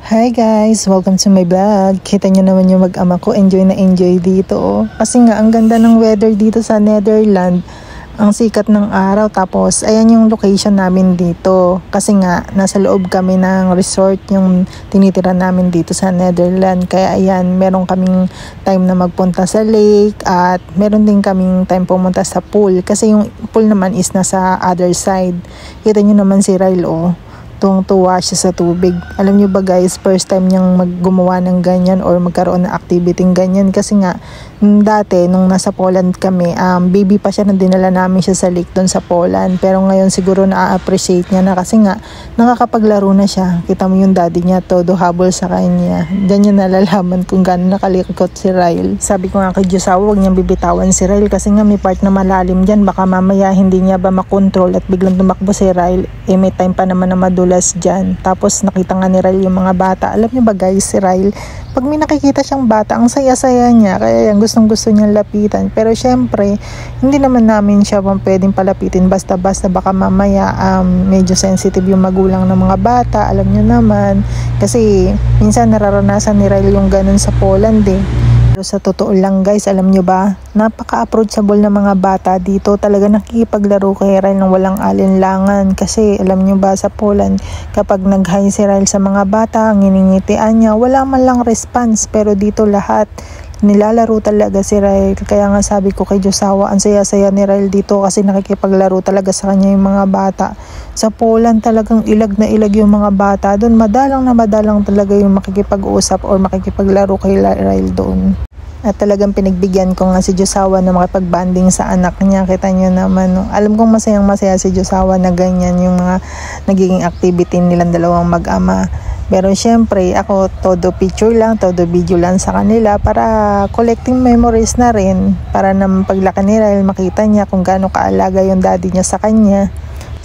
Hi guys! Welcome to my vlog. Kita nyo naman yung mag-ama ko. Enjoy na enjoy dito. Oh. Kasi nga, ang ganda ng weather dito sa Netherlands. Ang sikat ng araw. Tapos, ayan yung location namin dito. Kasi nga, nasa loob kami ng resort yung tinitira namin dito sa Netherlands. Kaya ayan, meron kaming time na magpunta sa lake. At meron din kaming time pumunta sa pool. Kasi yung pool naman is nasa other side. Kita nyo naman si Ryle, oh. Tuwang-tuwa siya sa tubig. Alam nyo ba guys, first time niyang gumawa ng ganyan or magkaroon ng activity ng ganyan kasi nga dati nung nasa Poland kami, baby pa siya na dinala namin siya sa lake doon sa Poland, pero ngayon siguro na-appreciate niya na kasi nga nakakapaglaro na siya. Kita mo yung daddy niya, todo habol sa kanya. Diyan niya nalalaman kung gaano nakalikot si Ryle. Sabi ko nga kay Josawa, huwag niyang bibitawan si Ryle kasi nga may part na malalim dyan, baka mamaya hindi niya ba makontrol at biglang tumakbo si Ryle, may time pa naman na madulas dyan. Tapos nakita nga ni Ryle yung mga bata. Alam niyo ba guys, si Ryle, pag may nakikita siyang bata, ang saya-saya niya, kaya yan, gustong-gusto niyang lapitan. Pero syempre, hindi naman namin siya pwedeng palapitin basta-basta, baka mamaya medyo sensitive yung magulang ng mga bata, alam niyo naman. Kasi minsan nararanasan ni Ryle yung ganun sa Poland eh. Pero sa totoo lang guys, alam nyo ba, napaka-approachable ng mga bata dito. Talaga nakikipaglaro kay Ryle ng walang alinlangan. Kasi alam nyo ba sa Poland, kapag nag-hi si Ryle sa mga bata, nginingitian niya, wala man lang response. Pero dito lahat, nilalaro talaga si Ryle. Kaya nga sabi ko kay Josawa, ang saya-saya ni Ryle dito kasi nakikipaglaro talaga sa kanya yung mga bata. Sa Poland talagang ilag na ilag yung mga bata. Doon madalang na madalang talaga yung makikipag-usap or makikipaglaro kay Ryle doon. At talagang pinagbigyan ko nga si Josawa na makipag-banding sa anak niya. Kita niyo naman, no? Alam kong masayang masaya si Josawa na ganyan yung mga nagiging activity nilang dalawang mag-ama. Pero syempre, ako todo picture lang, todo video lang sa kanila para collecting memories na rin. Para naman paglaki ni Ryle, makita niya kung gaano kaalaga yung daddy niya sa kanya.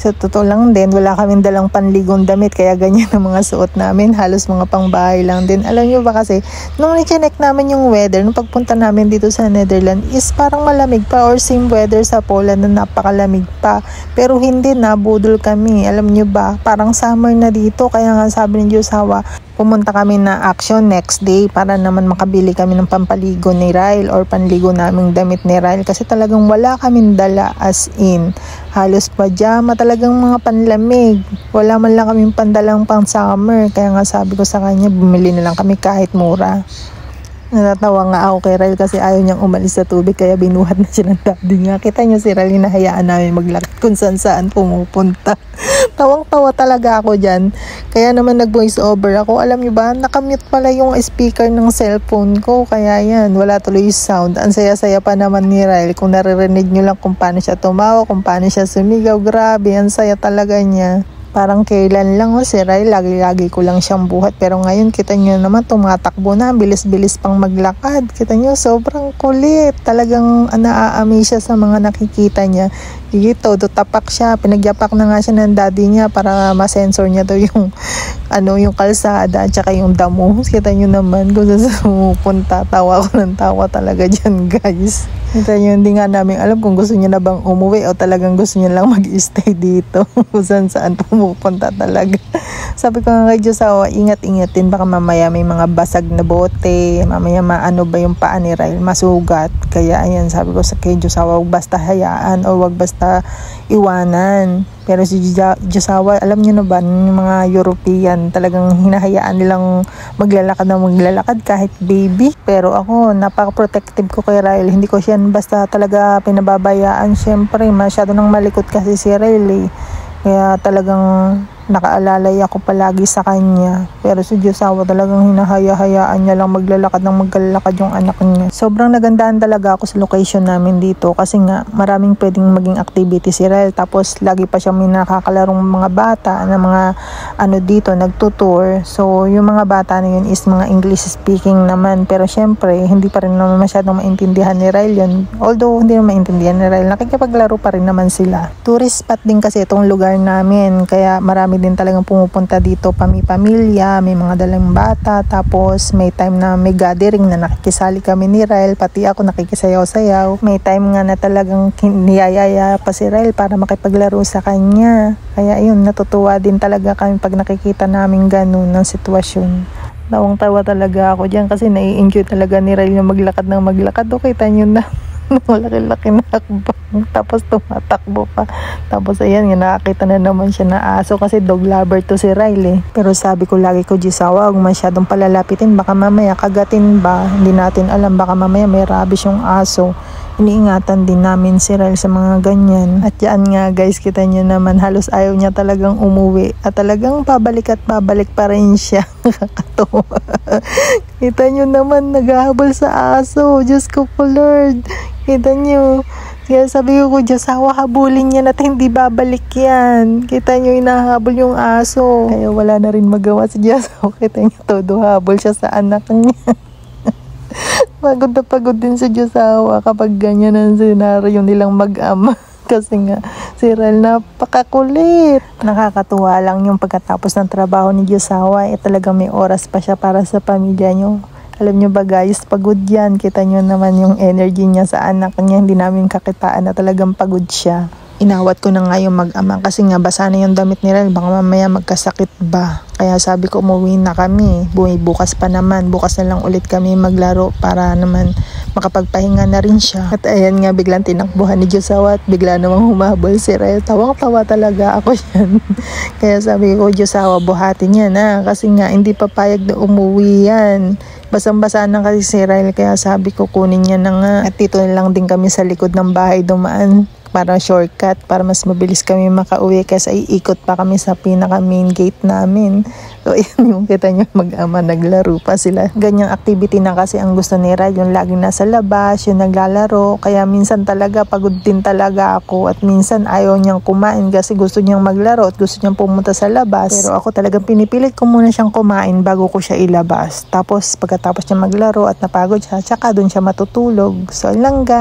Sa totoo lang din, wala kaming dalang panligong damit kaya ganyan ang mga suot namin. Halos mga pangbahay lang din. Alam nyo ba kasi, nung i-check namin yung weather, nung pagpunta namin dito sa Netherlands, is parang malamig pa or same weather sa Poland na napakalamig pa. Pero hindi, nabudol kami. Alam nyo ba, parang summer na dito. Kaya nga sabi ni Josawa, pumunta kami na Action next day para naman makabili kami ng pampaligo ni Ryle or panligo naming damit ni Ryle kasi talagang wala kaming dala, as in halos pajama, talagang mga panlamig. Wala man lang kaming pandalang pang summer, kaya nga sabi ko sa kanya bumili na lang kami kahit mura. Natatawa nga ako kay Ryle kasi ayaw niyang umalis sa tubig kaya binuhat na siya ng daddy niya. Kita niyo si Ryle, hinahayaan namin maglakad kung saan pumupunta. Tawang-tawa talaga ako dyan. Kaya naman nag-voice over ako. Alam niyo ba, nakamute pala yung speaker ng cellphone ko. Kaya yan, wala tuloy yung sound. Ang saya-saya pa naman ni Ryle. Kung naririnig niyo lang kung paano siya tumawa, kung paano siya sumigaw. Grabe, ang saya talaga niya. Parang kailan lang si Ryle, lagi-lagi ko lang siyang buhat. Pero ngayon, kita nyo naman, tumatakbo na. Bilis-bilis pang maglakad. Kita nyo, sobrang kulit. Talagang naaami siya sa mga nakikita niya. Todo tapak siya. Pinagyapak na nga siya ng daddy niya para masensor niya daw yung, yung kalsada at saka yung damo. Kita nyo naman, kung saan pupunta, tawa ko ng tawa talaga dyan, guys. Kita nyo, hindi nga namin alam kung gusto niya na bang umuwi o talagang gusto niya lang mag-stay dito. Kung saan pumupunta talaga. Sabi ko nga kay Josawa, ingat-ingatin, baka mamaya may mga basag na bote, mamaya maano ba yung paa ni Ryle, masugat. Kaya ayan, sabi ko sa kay Josawa, wag basta hayaan o wag basta iwanan. Pero si Josawa, alam niyo na ba, yung mga European, talagang hinahayaan nilang maglalakad kahit baby. Pero ako, napaka-protective ko kay Ryle. Hindi ko siya basta talaga pinababayaan. Siyempre, masyado nang malikot kasi si Ryle eh. Kaya talagang nakaalalay ako palagi sa kanya. Pero si Josawa talagang hinahaya-hayaan niya lang maglalakad yung anak niya. Sobrang nagandahan talaga ako sa location namin dito kasi nga maraming pwedeng maging activity si Ryle. Tapos lagi pa siya may nakakalarong mga bata na mga dito nagtutour. So yung mga bata na yun is mga English speaking naman. Pero syempre hindi pa rin naman masyadong maintindihan ni Ryle yun. Although hindi naman maintindihan ni Ryle, nakikipaglaro pa rin naman sila. Tourist spot din kasi itong lugar namin. Kaya marami din talagang pumupunta dito, pamilya, may mga dalang bata. Tapos may time na may gathering na nakikisali kami ni Ryle, pati ako nakikisayaw-sayaw. May time nga na talagang niyayaya pa si Ryle para makipaglaro sa kanya. Kaya ayun, natutuwa din talaga kami pag nakikita namin ganun ng sitwasyon. Tawang-tawa talaga ako dyan kasi nai-enjoy talaga ni Ryle yung maglakad ng maglakad. O, kita nyo na, malaki-laki na hakbang, tapos tumatakbo pa. Tapos ayan, nakakita na naman siya na aso kasi dog lover to si Ryle eh. Pero sabi ko lagi ko, Jisawa, huwag masyadong palalapitin, baka mamaya kagatin ba, hindi natin alam, baka mamaya may rabies yung aso. Iniingatan din namin si Ryle sa mga ganyan. At yan nga guys, kita nyo naman, halos ayaw niya talagang umuwi. At talagang pabalik pa rin siya. Nakakatawa. Kita nyo naman, naghahabol sa aso. Diyos ko po Lord. Kita nyo. Kaya sabi ko, Diyosawa, habulin niya natin, hindi babalik yan. Kita nyo, inahabol yung aso. Kaya wala na rin magawa si Diyosawa. Kita nyo, todo habol siya sa anak niya. Pagod na pagod din si Diyosawa kapag ganyan ang senaryo nilang mag-ama. Kasi nga, si Ryle napakakulit. Nakakatuwa lang yung pagkatapos ng trabaho ni Diyosawa, talagang may oras pa siya para sa pamilya nyo. Alam nyo ba guys, pagod yan. Kita nyo naman yung energy niya sa anak niya. Hindi namin kakitaan na talagang pagod siya. Inawat ko na nga yung mag-ama kasi nga basa na yung damit ni Ryle, baka mamaya magkasakit ba. Kaya sabi ko umuwi na kami, bukas pa naman, bukas na lang ulit kami maglaro para naman makapagpahinga na rin siya. At ayan nga, biglang tinakbuhan ni Diyosawa at bigla namang humabol si Ryle. Tawang-tawa talaga ako yan. Kaya sabi ko, Diyosawa, buhatin yan ha, kasi nga hindi papayag na umuwi yan. Basang-basa na kasi si Ryle, kaya sabi ko kunin niya na nga. At dito na lang din kami sa likod ng bahay dumaan. Para shortcut, para mas mabilis kami makauwi kasi iikot pa kami sa pinaka main gate namin. So yun yung kita nyo, mag-ama, naglaro pa sila. Ganyang activity na kasi ang gusto ni Ryle, yung laging nasa labas, yung naglalaro. Kaya minsan talaga pagod din talaga ako at minsan ayaw niyang kumain kasi gusto niyang maglaro at gusto niyang pumunta sa labas. Pero ako talagang pinipilit ko muna siyang kumain bago ko siya ilabas. Tapos pagkatapos niya maglaro at napagod siya, tsaka doon siya matutulog. So lang guys.